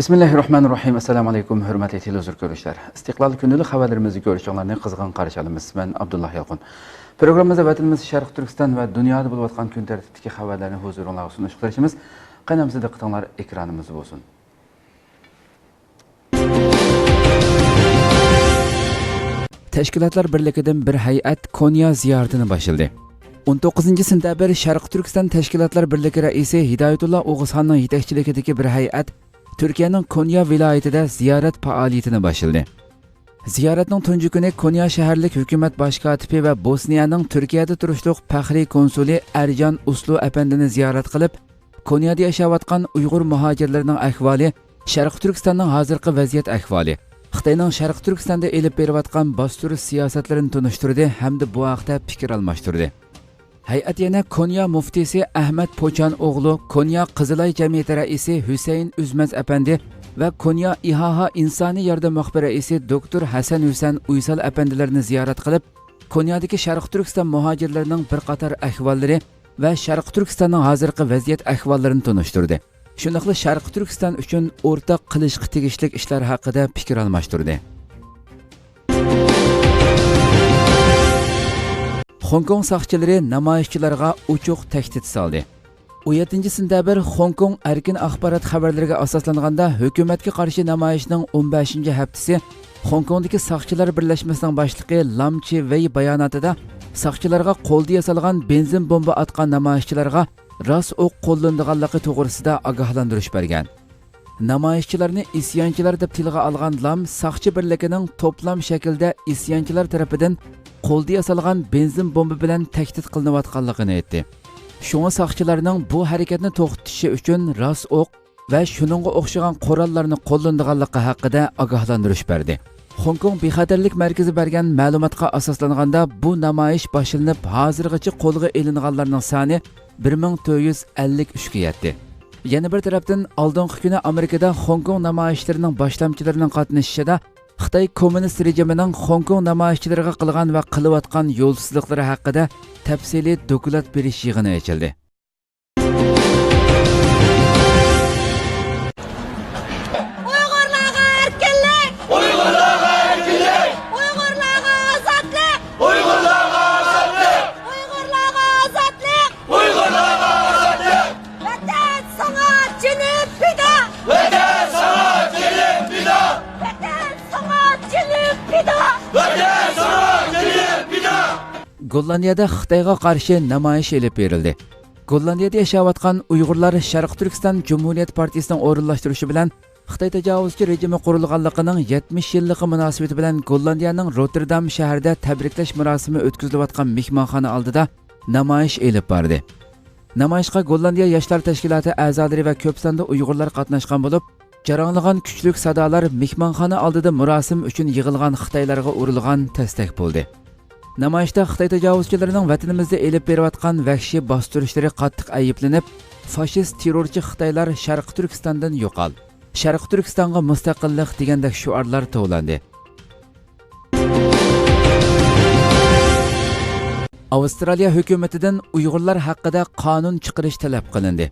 Bismillahirrahmanirrahim. Assalamu alaykum, hurmatli televizor ko'ruvchilar. Istiqlol kundalik xabarlarimizni ko'rishinglarni qizg'in qarshi olamiz. Men Abdullah Yalqin. Programmamizda vatanimiz Sharq Turkiston va dunyoda bo'lib o'tgan kun tartibidagi xabarlarni huzuringizga sunish qilishimiz. Qaynamizda diqqatinglar ekranimiz bo'lsin. Tashkilotlar birligidan bir hay'at Konya ziyoratini boshladi. 19-sentabr Sharq Turkiston Tashkilotlar birligi raisi Hidoyatulloh O'g'izxonning yetakchiligidagi bir hay'at Türkiye'nin Konya vilayetida ziyorat faoliyatini boshladi. Ziyoratning tunji kuni Konya shaharlik hukumat bosh kotibi va Bosniyaning Turkiyada turishliq faxriy konsuli Erjan Uslu apandini ziyorat qilib, Konyada yashayotgan Uyg'ur muhojirlarining ahvoli, Sharq Turkistonning hozirgi vaziyat ahvoli, Xitoyning Sharq Turkistonda elib berayotgan bostirish siyosatlarini tunishtirdi hamda bu haqda fikr almashtirdi. Hay'at yana Konya muftisi Ahmad Po'chan o'g'li, Konya Qizilay jamiyati raisi Husayn Uzmaz apandi va Konya İHA insoniy yordam muxbir raisi doktor Hasan Husan Uysal apandilarini ziyorat qilib, Konyadagi Sharq Turkiston muhojirlarining bir qator ahvollari va Sharq Turkistonning hozirgi vaziyat ahvollarini tunishtirdi. Shuningdek, Sharq Turkiston uchun o'rtaq qilishga tegishli ishlar haqida fikr almashtirdi. Hong Kong soqchilari namoyishchilarga ochiq tahdid soldi. 17-sentabr Hong Kong erkin axborot xabarlariga asoslanganda hukumatga qarshi namoyishning 15-haftasi Hong Kongdagi soqchilar birlashmasining boshlig'i Lam Chi Wei bayonotida soqchilarga qo'lda yasalgan benzin bomba atgan namoyishchilarga rost o'q qo'llanilganligi to'g'risida ogohlantirish bergan. Namoyishchilarni isyonchilar deb tilga olgan Lam soqchi birligining to'plam shaklda isyonchilar tarafidan qo'lda yasalgan benzin bomba bilan tahdid qilinayotganligini aytdi. Shunga soqchilarning bu harakatni to'xtatishi uchun rost o'q va shuningga o'xshagan qurollarni qo'llanganligi haqida ogohlantirish berdi. Hong Kong bexatarlik markazi bergan ma'lumotga asoslanganda bu namoyish boshlanib, hozirgacha qo'lga olinganlarning soni 1453 ga yetdi. Yana bir tarafdan oldingi kuni Amerikada Hong Kong namoyishlarining boshlamchilarining qatnashishida Xitoy kommunist rejimining Hong Kong namoyishchilariga qilgan va qilayotgan yo'lsizliklari haqida tafsiliy dokulat berish yig'ini ochildi. Uyg'urlarga erkinlik! Uyg'urlarga erkinlik! Uyg'urlarga ozodlik! Uyg'urlarga ozodlik! Uyg'urlarga ozodlik! Uyg'urlarga ozodlik! Vatan sana jinib fido! Vatan sana jinib fido! Vatan sana jinib fido! Vatan sana jinib fido! Gollandiyada Xitoyga qarshi namoyish elib berildi. Gollandiyada yashayotgan Uyg'urlar Sharq Turkiston Cumhuriyet Partiyasining o'rinlashtirishi bilan Xitoy tajovuzchi rejimi qurilganligining 70 yilligi munosabati bilan Gollandiyaning Rotterdam shahrida tabriklash marosimi o'tkazilayotgan mehmonxona oldida namoyish elib bordi. Namoyishga Gollandiya yoshlar tashkiloti a'zolari va ko'p sonda Uyg'urlar qatnashgan bo'lib, jaranglagan kuchli sadolar mehmonxona oldida marosim uchun yig'ilgan Xitoylarga urilgan tasdiq bo'ldi. Namoyishda Xitoy tajovuzchilarining vatanimizda elib berayotgan vahshiy bostirishlari qattiq ayblanib, fashist terrorchi Xitoylar Sharq Turkistondan yo'qol, Sharq Turkistonga mustaqillik degandek shiorlar tovlandi. Avstraliya hukumatidan Uyg'urlar haqida qonun chiqarish talab qilindi.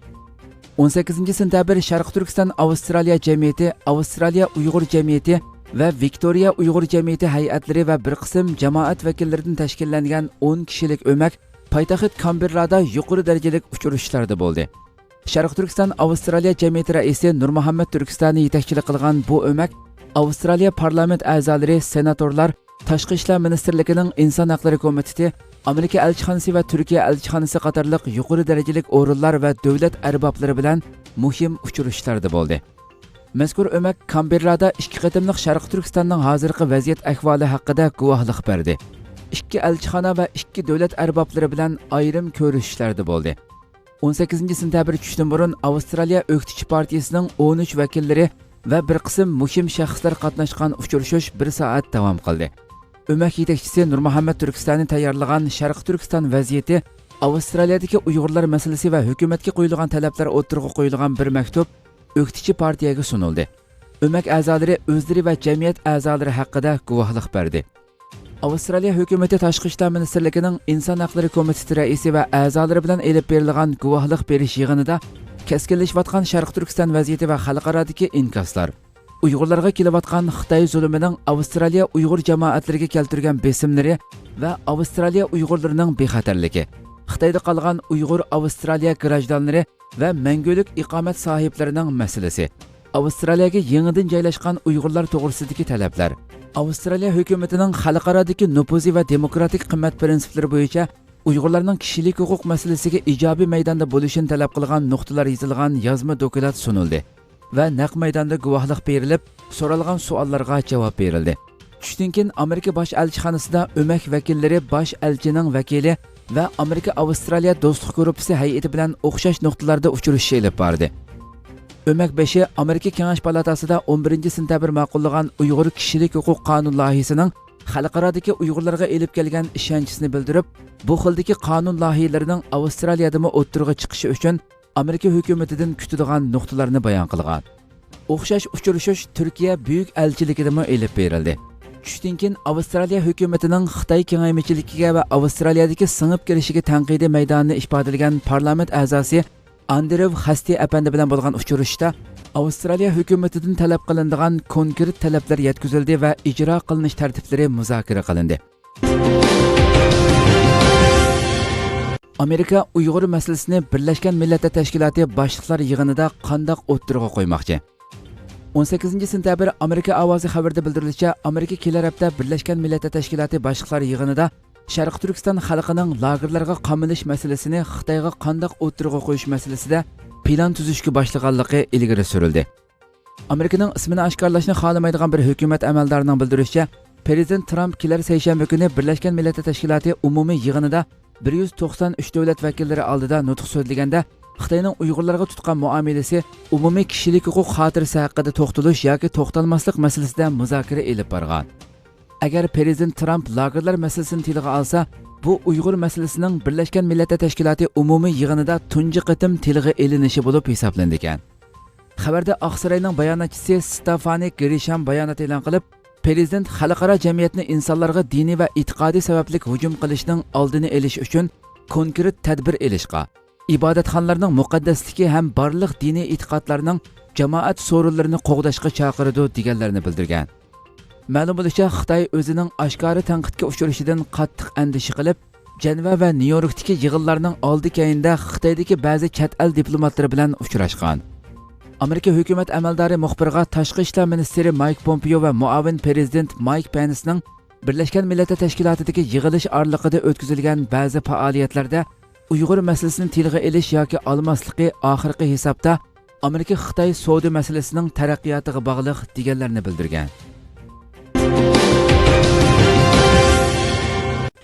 18-sentabr Sharq Turkiston Avstraliya jamiyati, Avstraliya Uyg'ur jamiyati va Victoria Uyg'ur jamiyati hay'atlari va bir qism jamoat vakillaridan tashkillangan 10 kishilik o'mak poytaxt Kamberrada yuqori darajalik uchrashuvlarda bo'ldi. Sharq Turkiston Avstraliya jamiyati raisi Nurmuhammad Turkistoni yetakchilik qilgan bu o'mak Avstraliya parlament a'zolari, senatorlar, Tashqi ishlar ministrligining inson haqlari komiteti, Amerika elchixonasi va Turkiya elchixonasi qatorliq yuqori darajalik o'rinlar va davlat arboblari bilan muhim uchrashuvlarda bo'ldi. Mazkur o'mak Kamberrada 2 qatimliq Sharq Turkistonning hozirgi vaziyat ahvoli haqida guvohlik berdi. 2 elchixona va 2 davlat arboblari bilan ayrim ko'rishishlarda bo'ldi. 18-sentabr tushdan burun Avstraliya O'qituvchi partiyasining 13 vakillari va bir qism muhim shaxslar qatnashgan uchrashuv 1 soat davom qildi. O'mak yetakchisi Nurmuhammad Turkistoni tayyorlagan Sharq Turkiston vaziyati, Avstraliyadagi Uyg'urlar masalasi va hukumatga qo'yilgan talablar o'tirg'i qo'yilgan bir maktub O'qituvchi partiyaga sunildi. O'mak a'zolari o'zlari va jamiyat a'zolari haqida guvohlik berdi. Avstraliya hukumati Tashqi ishlar ministrligining inson haqlari komiteti raisi va a'zolari bilan elib berilgan guvohlik berish yig'inida keskinlashayotgan Sharq Turkiston vaziyati va xalqarodagi inkaslar, Uyg'urlarga kelayotgan Xitoy zulmining Avstraliya Uyg'ur jamoatlariga keltirgan besimlari va Avstraliya Uyg'urlarining bexatarligi, Xitoyda qolgan Uyg'ur Avstraliya grajdanlari va mangulik iqomat sohiblarining masalasi, Avstraliyaga yangidan joylashgan Uyg'urlar to'g'risidagi talablar, Avstraliya hukumatining xalqarodagi nufuzi va demokratik qimmat prinsiplari bo'yicha Uyg'urlarning kishilik huquq masalasiga ijobiy maydonda bo'lishini talab qilgan nuqtalar yozilgan yozma dokument sunildi va naq maydonda guvohlik berilib, so'ralgan savollarga javob berildi. Tushdan keyin Amerika bosh elchixonasida o'mak vakillari bosh elchining vakili va Amerika Avstraliya do'stlik guruhi hay'ati bilan o'xshash nuqtalarda uchrashish olib bordi. O'mak beshi Amerika Kengash palatasida 11-sentabr ma'qullagan Uyg'ur kishilik huquq qonun loyihasining xalqarodagi Uyg'urlarga elib kelgan ishonchisini bildirib, bu xildagi qonun loyihalarining Avstraliyadami o'ttirg'a chiqishi uchun Amerika hukumatidan kutadigan nuqtalarni bayon qilgan. O'xshash uchrashuv Turkiya buyuk elchiligidami elib berildi. Tushdan keyin Avstraliya hukumatining Xitoy kengaymichiligiga va Avstraliyadagi singib kirishiga tanqidiy maydonini ifodalagan parlament a'zosi Andrew Hasti apandi bilan bo'lgan uchrashuvda Avstraliya hukumatidan talab qilinadigan konkret talablar yetkazildi va ijro qilinish tartiblari muzokara qilindi. Amerika Uyg'ur masalasini Birlashgan Millatlar Tashkiloti boshliqlar yig'inida qandoq o'ttirg'a qo'ymoqchi? 18-sentabr Amerika ovozi xabarida bildirilishicha, Amerika kelar hafta Birlashgan Millatlar Tashkiloti boshliqlar yig'inida Sharq Turkiston xalqining lagerlarga qamilish masalasini Xitoyga qandoq o'ttirg'a qo'yish masalasida plan tuzishga boshlaganligi ilgari surildi. Amerikaning ismini oshkorlashni xohlamaydigan bir hukumat amaldorining bildirishicha, Prezident Trump kelar seshanba kuni Birlashgan Millatlar Tashkiloti umumiy yig'inida 193 davlat vakillari oldida nutq so'zlaganda Xitoyning Uyg'urlarga tutgan muomalasi umumiy kishilik huquq xotirasi haqida to'xtalish yoki to'xtalmaslik masalasida muzokara elib borgan. Agar Prezident Trump lagerlar masalasini tilga olsa, bu Uyg'ur masalasining Birlashgan Millatlar Tashkiloti umumiy yig'inida tunji qitim tilga elinishi bo'lib hisoblanadi ekan. Xabarda Oqsaroyning bayonotchisi Stefani Grisham bayonot e'lon qilib, Prezident xalqaro jamiyatni insonlarga diniy va e'tiqodiy sababli hujum qilishning oldini olish uchun konkret tadbir elishga, ibodatxonlarning muqaddasligi ham barliq diniy e'tiqodlarning jamoat so'rinlarini qo'g'dashga chaqirdi deganlarini bildirgan. Ma'lum bo'lishicha, Xitoy o'zining oshkora tanqidga uchrashidan qattiq andisha qilib, Jeneva va Nyu-Yorkdagi yig'inlarning oldi-keyinda Xitoydagi ba'zi chet el diplomatlari bilan uchrashgan. Amerika hukumat amaldori muxbirga Tashqi ishlar ministri Mike Pompeo va muavin prezident Mike Pence'ning Birlashgan Millatlar Tashkilotidagi yig'ilish oraliqida o'tkazilgan ba'zi faoliyatlarda Uyg'ur masalasini tilga olish yoki olmasligi oxirgi hisobda Amerika Xitoy savdo masalasining taraqqiyotiga bog'liq deganlarini bildirgan.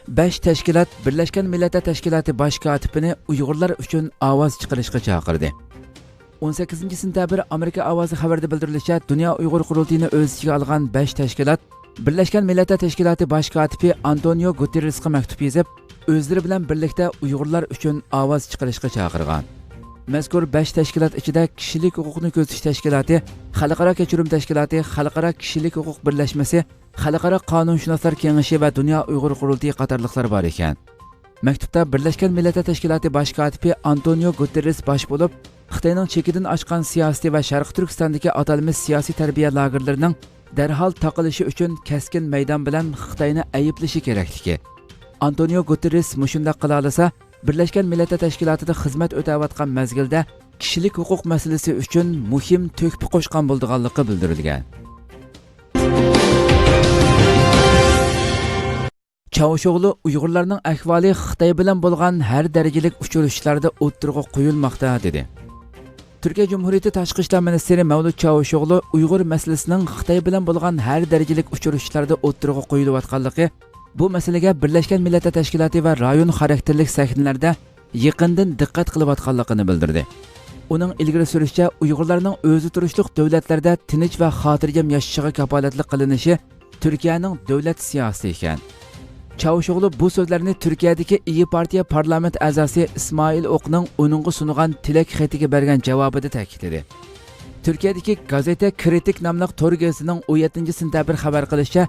5 tashkilot Birlashgan Millatlar Tashkiloti bosh kotibini Uyg'urlar uchun ovoz chiqarishga chaqirdi. 18-sentabr Amerika ovozi xabarida bildirilishicha, Dunyo Uyg'ur qurultayini o'z ichiga olgan 5 tashkilot Birlashgan Millatlar Tashkiloti bosh kotibi Antonio Guterresga maktub yozib, o'zlari bilan birlikda Uyg'urlar uchun ovoz chiqarishga chaqirgan. Mazkur 5 tashkilot ichida Kishilik huquqni ko'zatish tashkiloti, Xalqaro kechirim tashkiloti, Xalqaro kishilik huquq birlashmasi, Xalqaro qonunshunoslar kengashi va Dunyo Uyg'ur qurultayi qatorliqlar bor ekan. Maktubda Birlashgan Millatlar Tashkiloti bosh kotibi Antonio Guterres bosh bo'lib, Xitoyning chekidan oshgan siyosiy va Sharq Turkistondagi atalmish siyosiy tarbiya lagerlarining darhol taqilishi uchun kaskin maydon bilan Xitoyni ayblishi kerakligi. Antonio Guterres mushundaq qila olsa, Birlashgan Millatlar Tashkilotida xizmat o'tayotgan mezgilda kishilik huquq masalasi uchun muhim to'kpi qo'shgan bo'lganligi bildirilgan. Çavuşoğlu Uyg'urlarning ahvoli Xitoy bilan bo'lgan har darajalik uchrashuvlarda o'ttirg'a qo'yilmoqda dedi. Türkiye Cumhuriyeti Tashqi ishlar ministri Mavlud Çavuşoğlu Uyg'ur masalasining Xitoy bilan bo'lgan har darajalik uchrashuvlarda o'ttirg'a qo'yilayotganligi, bu masalaga Birlashgan Millatlar Tashkiloti va rayon xarakterlik sahnalarda yaqindan diqqat qilayotganligini bildirdi. Uning ilgari surishicha, Uyg'urlarning o'zi turishlik davlatlarda tinch va xotirjam yashashiga kafolatlik qilinishi Turkiyaning davlat siyosati ekan. Çavuşoğlu bu so'zlarni Turkiyadagi İyi Partiya parlament a'zosi Ismoil O'qning uningga sungan tilak xatiga bergan javobida ta'kidladi. Turkiyadagi gazeta Kritik nomli to'r gazetining 17-sentabr xabar qilishicha,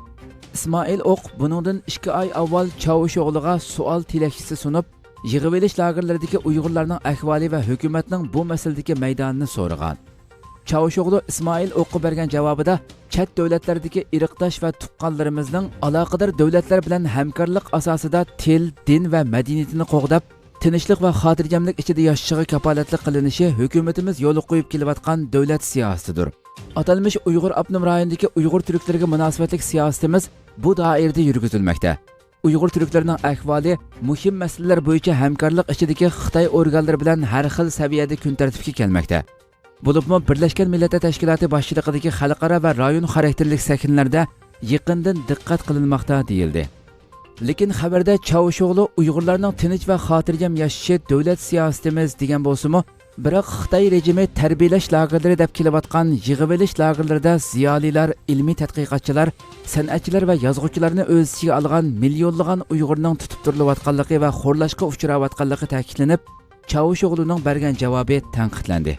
Ismoil O'q buningdan 2 oy avval Çavuşoğluga savol tilakchisi sunib, yig'ib olish lagerlaridagi Uyg'urlarning ahvoli va hukumatning bu masaladagi maydonini so'ragan. Çavuşoğlu İsmail o'qib bergan javobida chet davlatlardagi irqdosh va tuqqanlarimizning aloqador davlatlar bilan hamkorlik asosida til, din va madaniyatini qo'g'dab, tinchlik va xotirjamlik ichida yashashiga kafolatli qilinishi hukumatimiz yo'l qo'yib kelayotgan davlat siyosatidir. Atalmış Uyg'ur abnum rayonidagi Uyg'ur turklariga munosabatlik siyosatimiz bu doirada yurgizilmoqda. Uyg'ur turklarining ahvoli muhim masalalar bo'yicha hamkorlik ichidagi Xitoy organlari bilan har xil saviyada kun tartibga kelmoqda. Bo'libmi Birlashgan Millatlar Tashkiloti boshchiligidagi xalqaro va rayon xarakterlik sakinlarda yaqindan diqqat qilinmoqda deyildi. Lekin xabarda Çavuşoğlu Uyg'urlarning tinch va xotirjam yashashi davlat siyosatimiz degan bo'lsa-mu, biroq Xitoy rejimi tarbiyalash lagerlari deb kelayotgan yig'ib olish lagerlarida ziyolilar, ilmiy tadqiqotchilar, san'atchilar va yozuvchilarni o'z ichiga olgan millionlagan Uyg'urning tutib turilayotganligi va xo'rlashga uchrayotganligi ta'kidlanib, Çavuşoğluning bergan javobi tanqidlandi.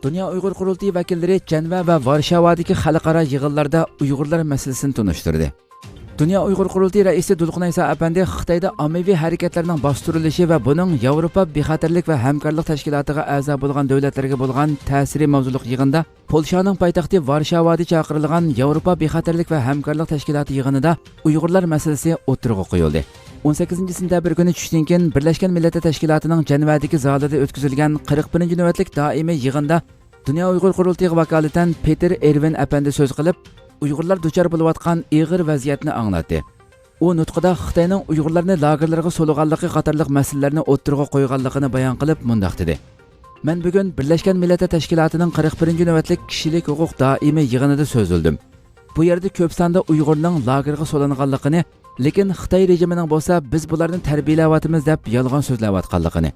Dünya Uyghur Qurultayı vakilleri Cenva ve Varşavadagi xalqaro yig'inlarda Uyg'urlar masalasini tunishtirdi. Dünya Uyghur Qurultayı raisi Dulqin Aysa apandi Xitoyda ommaviy harakatlarning bostirilishi va buning Yevropa bexatarlik va hamkorlik tashkilotiga a'zo bo'lgan davlatlarga bo'lgan ta'siri mavzuliq yig'inda Polshaning poytaxti Varshavada chaqirilgan Yevropa bexatarlik va hamkorlik tashkiloti yig'inida Uyg'urlar masalasi o'tirg'i qo'yildi. 18 sentabr kuni tushdan keyin Birlashgan Millatlar Tashkilotining Janvadagi zalida o'tkazilgan 41 navbatlik doimiy yig'inda Dünya Uyg'ur Qurultayı vakolatan Peter Ervin apandi so'z qilib, Uyg'urlar duchor bo'layotgan ig'ir vaziyatni anglatdi. U nutqida Xitoyning Uyg'urlarni lagerlarga so'lg'anligi qatorliq masalalarni o'tirg'i qo'yganligini bayon qilib, mundaq dedi. Men bugun Birlashgan Millatlar Tashkilotining 41 navbatlik kishilik huquq doimiy yig'inida so'zildim. Bu yerda ko'p sonda Uyg'urning lagerga so'langanligini, lekin Xitoy rejimining bo'lsa biz bularni tarbiyalayotimiz deb yolg'on so'zlayotganligini,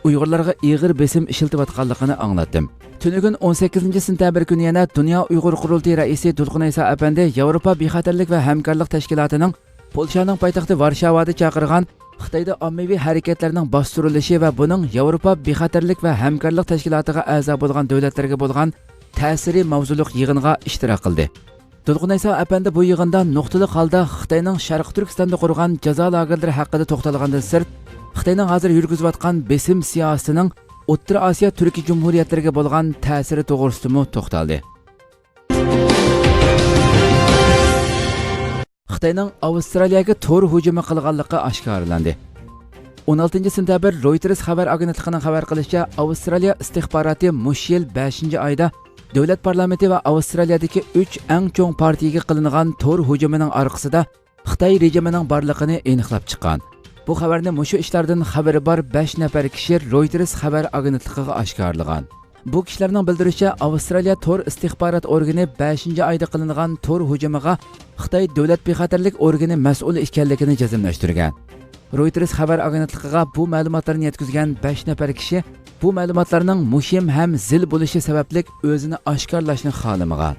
Uyg'urlarga ig'ir besim ishiltayotganligini anglatdim. Tunugun 18 sentabr kuni yana Dünya Uyg'ur Qurultayı raisi Dulqin Aysa apandi Yevropa bexatarlik va hamkorlik tashkilotining Polshaning poytaxti Varshavada chaqirgan Xitoyda ommaviy harakatlarning bostirilishi va buning Yevropa bexatarlik va hamkorlik tashkilotiga a'zo bo'lgan davlatlarga bo'lgan ta'siri mavzuliq yig'inga ishtirok qildi. Dulqin Aysa apandi bu yig'inda nuqtali holda Xitoyning Sharq Turkistonda qurgan jazo lagerlari haqida to'xtalgandan sirt, Xitoyning hozir yurgizayotgan besim siyosatining O'rta Osiyo Turkiy Jumhuriyatlariga bo'lgan ta'siri to'g'risida to'xtaldi. Xitoyning Avstraliyaga to'r hujumi qilganligi oshkorlandi. 16 sentabr Reuters xabar agentligining xabar qilishicha, Avstraliya istixboroti mush yil 5-oyda davlat parlamenti va Avstraliyadagi 3 eng cho'ng partiyaga qilingan to'r hujumining orqasida Xitoy rejimining borligini aniqlab chiqqan. Bu xabarni mushu ishlardan xabari bor 5 nafar kishi Reuters xabar agentligiga oshkorlagan. Bu kishilarning bildirishicha, Avstraliya to'r istixborot organi 5-oyda qilingan to'r hujumiga Xitoy davlat bexatarlik organi mas'ul ekanligini jazmlashtirgan. Reuters xabar agentligiga bu ma'lumotlarni yetkazgan 5 nafar kishi bu ma'lumotlarning muhim ham zil bo'lishi sababli o'zini oshkorlashni xohlamagan.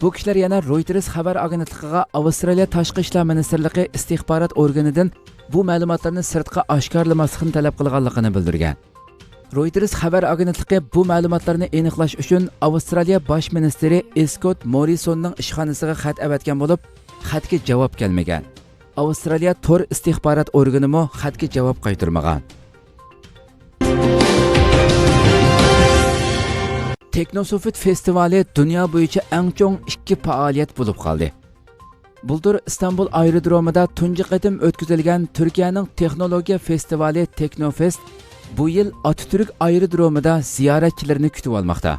Bu kishilar yana Reuters xabar agentligiga Avstraliya Tashqi ishlar ministrligi istixborot organidan bu ma'lumotlarni sirtqa oshkorlamaslikni talab qilganligini bildirgan. Reuters xabar agentligi bu ma'lumotlarni aniqlash uchun Avstraliya bosh ministri Scott Morrisonning ishxonasiga xat avatgan bo'lib, xatga javob kelmagan. Avstraliya to'r istixborot organi mo xatga javob qaytarmagan. Teknosofit festivali dunyo bo'yicha eng cho'ng 2 faoliyat bo'lib qoldi. Buldur İstanbul aerodromida tunji qatim o'tkazilgan Turkiyaning texnologiya festivali Teknofest bu yil Atatürk aerodromida ziyoratchilarni kutib olmoqda.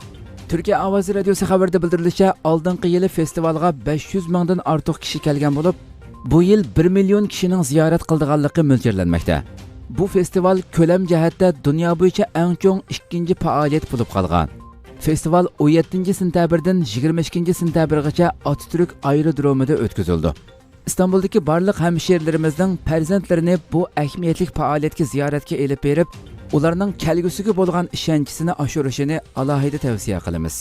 Turkiya ovozi radiosi xabarida bildirilishicha, oldingi yili festivalga 500 mingdan ortiq kishi kelgan bo'lib, bu yil 1 million kishining ziyorat qildiganligi mo'ljallanmoqda. Bu festival ko'lam jihatda dunyo bo'yicha eng cho'ng 2-chi faoliyat bo'lib qolgan. Festival 17 sentabrdan 22 sentabrgacha Atatürk aerodromida o'tkazildi. İstanbuldagi barliq hamshirlarimizning farzandlarini bu ahamiyatli faoliyatga ziyoratga elib berib, ularning kelgusiga bo'lgan ishonchisini oshirishini alohida tavsiya qilamiz.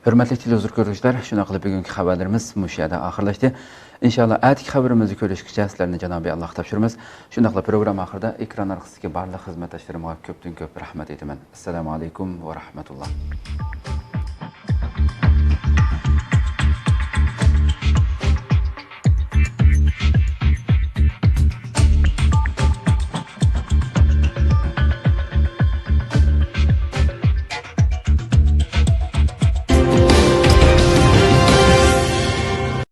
Hurmatli televizor ko'ruvchilar, shuna qilib bugungi xabarlarimiz mush yerda oxirlashdi. Inshaalloh atki xabarimizni ko'rishgacha sizlarni Janobiy Alloh topshiramiz. Shundaqla program oxirida ekran orqasidagi barliq xizmatdoshlarimga ko'pdan ko'p rahmat aytaman. Assalomu alaykum va rahmatulloh.